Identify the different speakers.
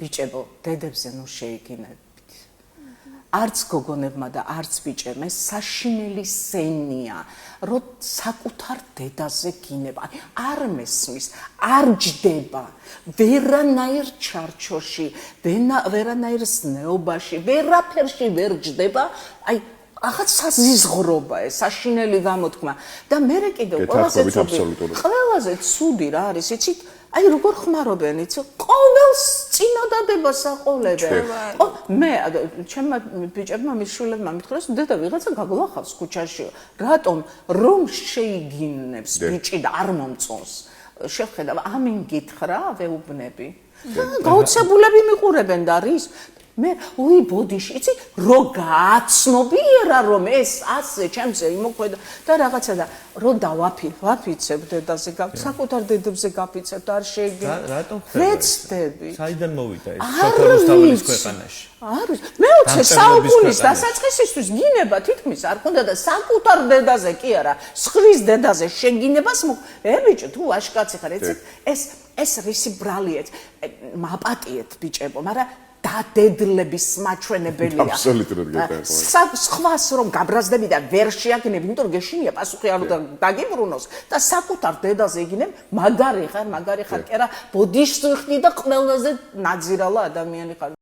Speaker 1: ბიჭებო, დედებზე ნუ შეიგინებით. არც გოგონებმა და არც ბიჭებმა საშინელი სენია, რომ საკუთარ დედაზე გინება. არ მესმის, არ ჯდება, ვერანაირ ჩარჩოში, ვერანაირ ზნეობაში, ვერაფერში ვერ ჯდება, აი ახაც საზიზღრობა ეს საშინელი გამოთქმა და მე კიდევ ყველაზე ცუდი რა არის იცით აი როგორ ხმარობენ იცით ყოველს წინადადებას აყოლებენ მე ჩემმა ბიჭებმა მის შვილებმა მითხრეს დედა ვიღაცა გაგვახავს ქუჩაში რატომ რომ შეიგინებს ბიჭი და არ მომწონს შეხედავ ამინ გითხრა ვეუბნები გაოცებულები მიყურებენ და რის მე უი ბოდიში იცი რო გააცნობიერა რომ ეს ასე ჩემზე იმოქმედა და რაღაცა და რო დავაფიცებ დედაზე საკუთარ დედებზე გაფიცებ და არ შეიგებ
Speaker 2: რატომ
Speaker 1: ვეცდები
Speaker 2: საიდან მოვიდა ეს შოქორუსთაველის ქვეყანაში
Speaker 1: არის მე-20 საუკუნის დასაწყისისთვის გინება თითქმის არ ქონდა და საკუთარ დედაზე კი არა სხვის დედაზე შეგინებას ბიჭო თუ ვაშკაცი ხარ ეს რისი ბრალიეთ მაპატიეთ ბიჭებო მაგრამ დადედლების მაჩვენებელია.
Speaker 3: აბსოლუტურად
Speaker 1: გეტყვი. სხვას რომ გაბრაზდები და ვერ შეაგნებ, იმიტომ რომ გეშინია პასუხი არ უნდა დაგიბრუნოს და საკუთარ დედაზე იგინებ, მაგარი ხარ, კი არა, ბოდიშს ვიხდი და ყველაზე ნაძირალა ადამიანი ხარ.